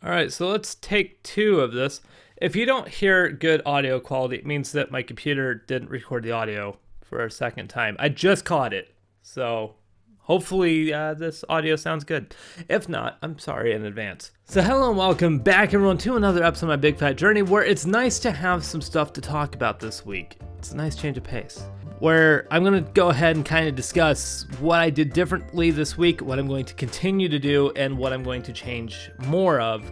All right, so let's take 2 of this. If you don't hear good audio quality, it means that my computer didn't record the audio for a second time. I just caught it, so hopefully this audio sounds good. If not, I'm sorry in advance. So hello and welcome back, everyone, to another episode of My Big Fat Journey, where it's nice to have some stuff to talk about this week. It's a nice change of pace, where I'm going to go ahead and kind of discuss what I did differently this week, what I'm going to continue to do, and what I'm going to change more of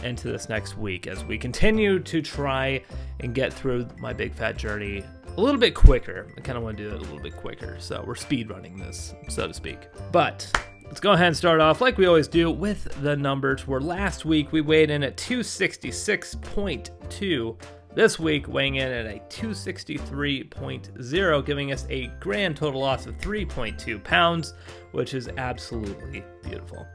into this next week as we continue to try and get through My Big Fat Journey a little bit quicker. I kind of want to do it a little bit quicker, so we're speed running this, so to speak. But let's go ahead and start off like we always do with the numbers, where last week we weighed in at 266.2. This week, weighing in at a 263.0, giving us a grand total loss of 3.2 pounds, which is absolutely beautiful.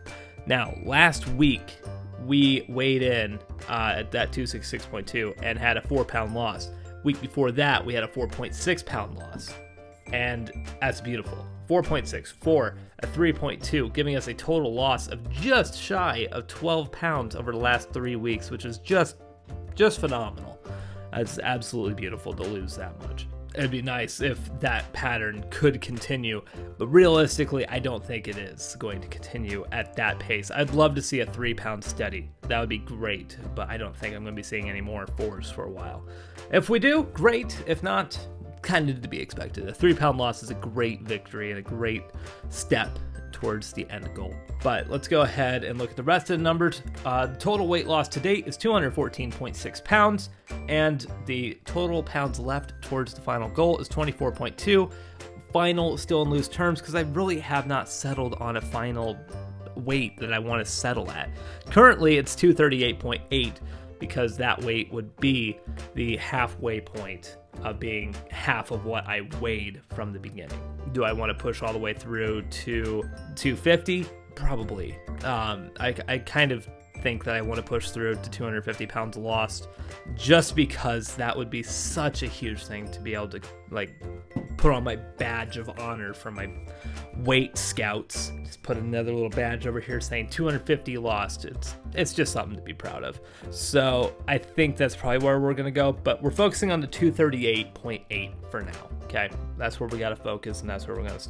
Now, last week, we weighed in at that 266.2 and had a 4-pound loss. Week before that, we had a 4.6 pound loss. And that's beautiful. 4.6, 4, a 3.2, giving us a total loss of just shy of 12 pounds over the last 3 weeks, which is just phenomenal. It's absolutely beautiful to lose that much. It'd be nice if that pattern could continue, but realistically, I don't think it is going to continue at that pace. I'd love to see a 3-pound steady. That would be great, but I don't think I'm going to be seeing any more 4s for a while. If we do, great. If not, kind of to be expected. A 3-pound loss is a great victory and a great step towards the end goal. But let's go ahead and look at the rest of the numbers. The total weight loss to date is 214.6 pounds, and the total pounds left towards the final goal is 24.2. Final still in loose terms because I really have not settled on a final weight that I want to settle at. Currently, it's 238.8 because that weight would be the halfway point of being half of what I weighed from the beginning. Do I want to push all the way through to 250? Probably. I kind of think that I want to push through to 250 pounds lost, just because that would be such a huge thing to be able to put on my badge of honor from my weight scouts. Just put another little badge over here saying 250 lost. It's just something to be proud of. So I think that's probably where we're gonna go, but we're focusing on the 238.8 for now. Okay, that's where we gotta focus, and that's where we're gonna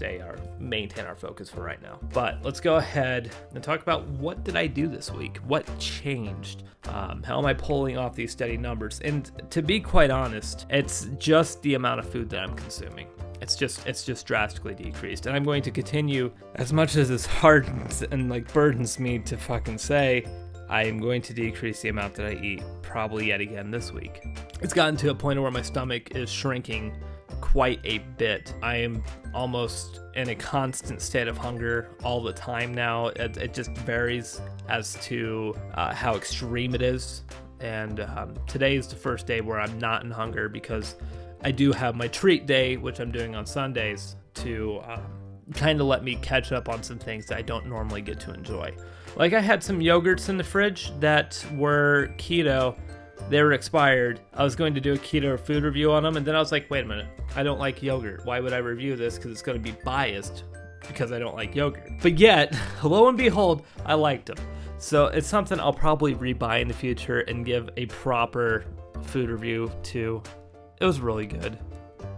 maintain our focus for right now. But let's go ahead and talk about what did I do this week? What changed? How am I pulling off these steady numbers? And to be quite honest, it's just the amount of food that I'm consuming. It's just drastically decreased, and I'm going to continue, as much as it's hard and burdens me to fucking say, I am going to decrease the amount that I eat probably yet again this week. It's gotten to a point where my stomach is shrinking quite a bit. I am almost in a constant state of hunger all the time now. It just varies as to how extreme it is, and today is the first day where I'm not in hunger because I do have my treat day, which I'm doing on Sundays, to kind of let me catch up on some things that I don't normally get to enjoy. Like, I had some yogurts in the fridge that were keto. They were expired. I was going to do a keto food review on them, and then I was like, wait a minute, I don't like yogurt. Why would I review this? Because it's going to be biased because I don't like yogurt. But yet, lo and behold, I liked them. So it's something I'll probably rebuy in the future and give a proper food review to. It was really good.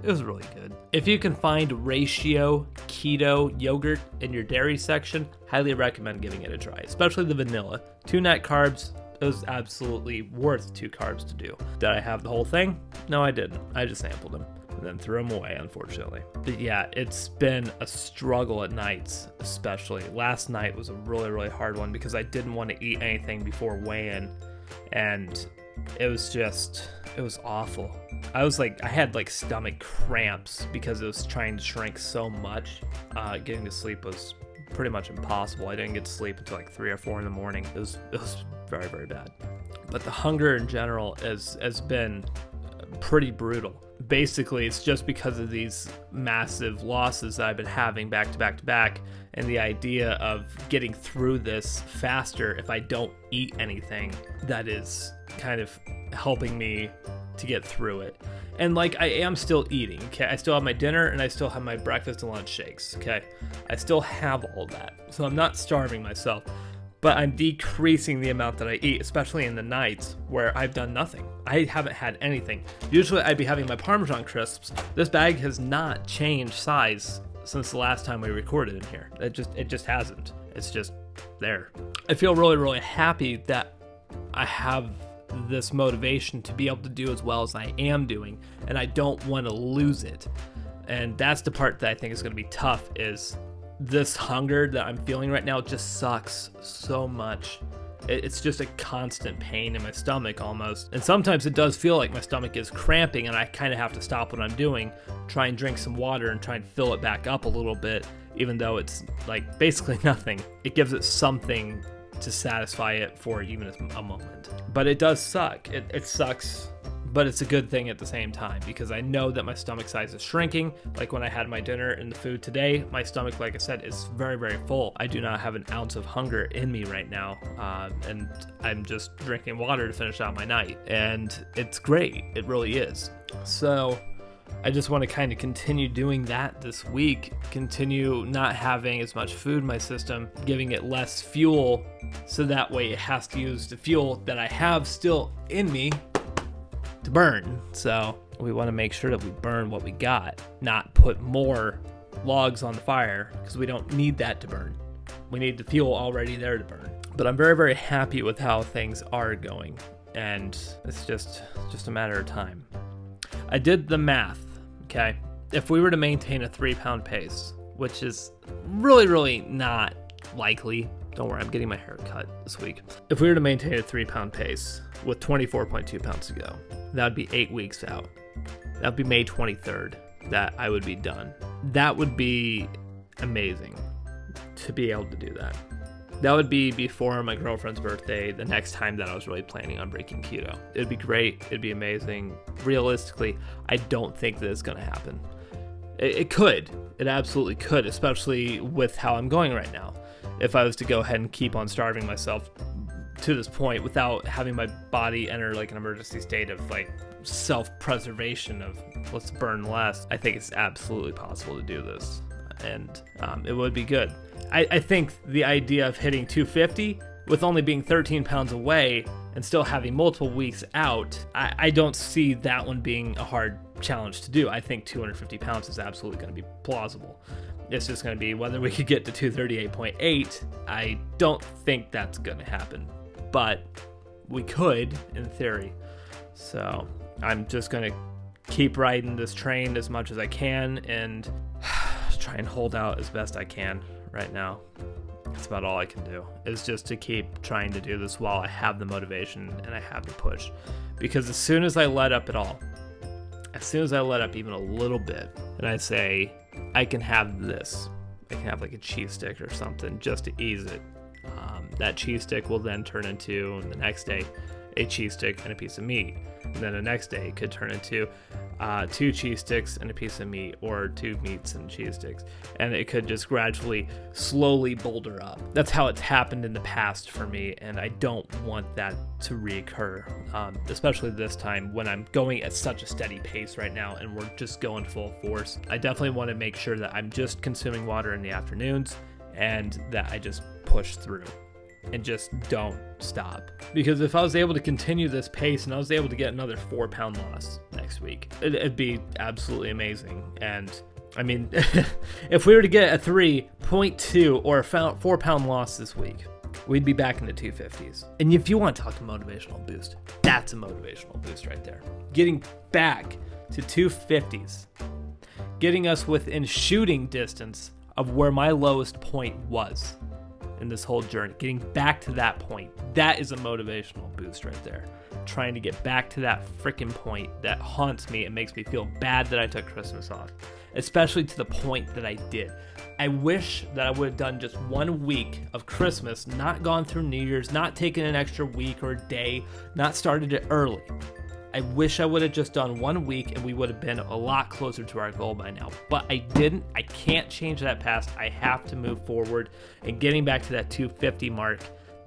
It was really good. If you can find ratio keto yogurt in your dairy section, highly recommend giving it a try, especially the vanilla. 2 net carbs. It was absolutely worth 2 carbs to do. Did I have the whole thing? No, I didn't. I just sampled them and then threw them away, unfortunately. But yeah, it's been a struggle at nights, especially. Last night was a really, really hard one because I didn't want to eat anything before weigh-in, and it was awful. I had stomach cramps because it was trying to shrink so much. Getting to sleep was pretty much impossible. I didn't get to sleep until 3 or 4 in the morning. It was very, very bad. But the hunger in general has been pretty brutal. Basically, it's just because of these massive losses that I've been having back to back to back, and the idea of getting through this faster if I don't eat anything that is kind of helping me to get through it. And I am still eating, okay? I still have my dinner and I still have my breakfast and lunch shakes, okay? I still have all that. So I'm not starving myself. but I'm decreasing the amount that I eat, especially in the nights where I've done nothing. I haven't had anything. Usually I'd be having my Parmesan crisps. This bag has not changed size since the last time we recorded in here. It just hasn't. It's just there. I feel really, really happy that I have this motivation to be able to do as well as I am doing, and I don't want to lose it. And that's the part that I think is going to be tough, is this hunger that I'm feeling right now just sucks so much. It's just a constant pain in my stomach almost. And sometimes it does feel like my stomach is cramping and I kind of have to stop what I'm doing, try and drink some water and try and fill it back up a little bit, even though it's like basically nothing. It gives it something to satisfy it for even a moment. But it does suck. It sucks, but it's a good thing at the same time, because I know that my stomach size is shrinking. Like when I had my dinner and the food today, my stomach, like I said, is very, very full. I do not have an ounce of hunger in me right now, and I'm just drinking water to finish out my night, and it's great. It really is. So I just want to kind of continue doing that this week, continue not having as much food in my system, giving it less fuel, so that way it has to use the fuel that I have still in me to burn. So we want to make sure that we burn what we got, not put more logs on the fire, because we don't need that to burn. We need the fuel already there to burn. But I'm very, very happy with how things are going, and it's just a matter of time. I did the math, okay? If we were to maintain a 3-pound pace, which is really, really not likely. Don't worry, I'm getting my hair cut this week. If we were to maintain a 3-pound pace with 24.2 pounds to go, that would be 8 weeks out. That would be May 23rd that I would be done. That would be amazing to be able to do that. That would be before my girlfriend's birthday, the next time that I was really planning on breaking keto. It'd be great. It'd be amazing. Realistically, I don't think that it's going to happen. It could. It absolutely could, especially with how I'm going right now. If I was to go ahead and keep on starving myself to this point without having my body enter like an emergency state of like self-preservation of let's burn less, I think it's absolutely possible to do this. And it would be good. I think the idea of hitting 250 with only being 13 pounds away and still having multiple weeks out, I don't see that one being a hard challenge to do. I think 250 pounds is absolutely going to be plausible. It's just going to be whether we could get to 238.8. I don't think that's going to happen, but we could in theory. So I'm just going to keep riding this train as much as I can and try and hold out as best I can right now. That's about all I can do, is just to keep trying to do this while I have the motivation and I have the push. Because as soon as I let up at all, as soon as I let up even a little bit, and I say, I can have this, I can have like a cheese stick or something just to ease it. That cheese stick will then turn into, the next day, a cheese stick and a piece of meat. And then the next day it could turn into 2 cheese sticks and a piece of meat, or 2 meats and cheese sticks. And it could just gradually, slowly boulder up. That's how it's happened in the past for me, and I don't want that to reoccur, especially this time when I'm going at such a steady pace right now and we're just going full force. I definitely want to make sure that I'm just consuming water in the afternoons and that I just push through and just don't stop. Because if I was able to continue this pace and I was able to get another 4-pound loss next week, it'd be absolutely amazing. And I mean, if we were to get a 3.2 or a 4-pound loss this week, we'd be back in the 250s. And if you want to talk to motivational boost, that's a motivational boost right there. Getting back to 250s, getting us within shooting distance of where my lowest point was in this whole journey, getting back to that point, that is a motivational boost right there. Trying to get back to that freaking point that haunts me and makes me feel bad that I took Christmas off, especially to the point that I did. I wish that I would have done just 1 week of Christmas, not gone through New Year's, not taken an extra week or day, not started it early. I wish I would have just done 1 week and we would have been a lot closer to our goal by now. But I didn't. I can't change that past. I have to move forward. And getting back to that 250 mark,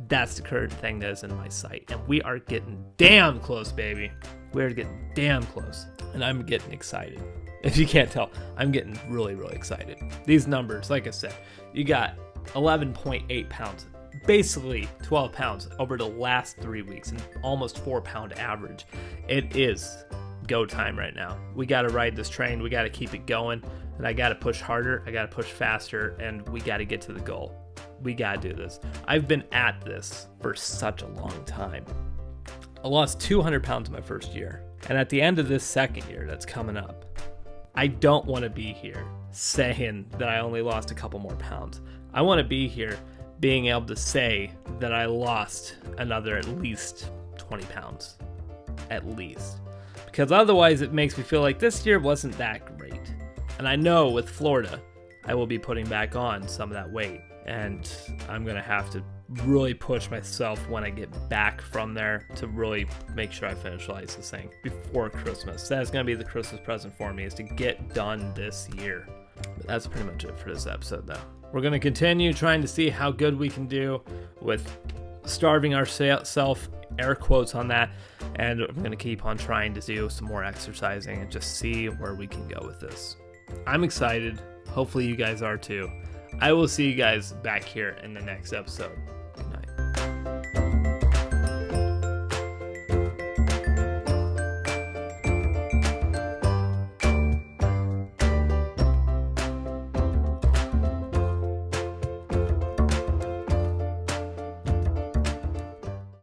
that's the current thing that is in my sight. And we are getting damn close, baby. We're getting damn close. And I'm getting excited. If you can't tell, I'm getting really, really excited. These numbers, like I said, you got 11.8 pounds basically 12 pounds over the last 3 weeks, and almost 4-pound average. It is go time right now. We got to ride this train. We got to keep it going, and I got to push harder. I got to push faster, and we got to get to the goal. We got to do this. I've been at this for such a long time. I lost 200 pounds in my first year, and at the end of this second year that's coming up, I don't want to be here saying that I only lost a couple more pounds. I want to be here being able to say that I lost another at least 20 pounds. At least. Because otherwise it makes me feel like this year wasn't that great. And I know with Florida, I will be putting back on some of that weight. And I'm going to have to really push myself when I get back from there to really make sure I finalize this thing before Christmas. That's going to be the Christmas present for me, is to get done this year. But that's pretty much it for this episode, though. We're going to continue trying to see how good we can do with starving ourselves, air quotes on that, and we're going to keep on trying to do some more exercising and just see where we can go with this. I'm excited. Hopefully you guys are too. I will see you guys back here in the next episode.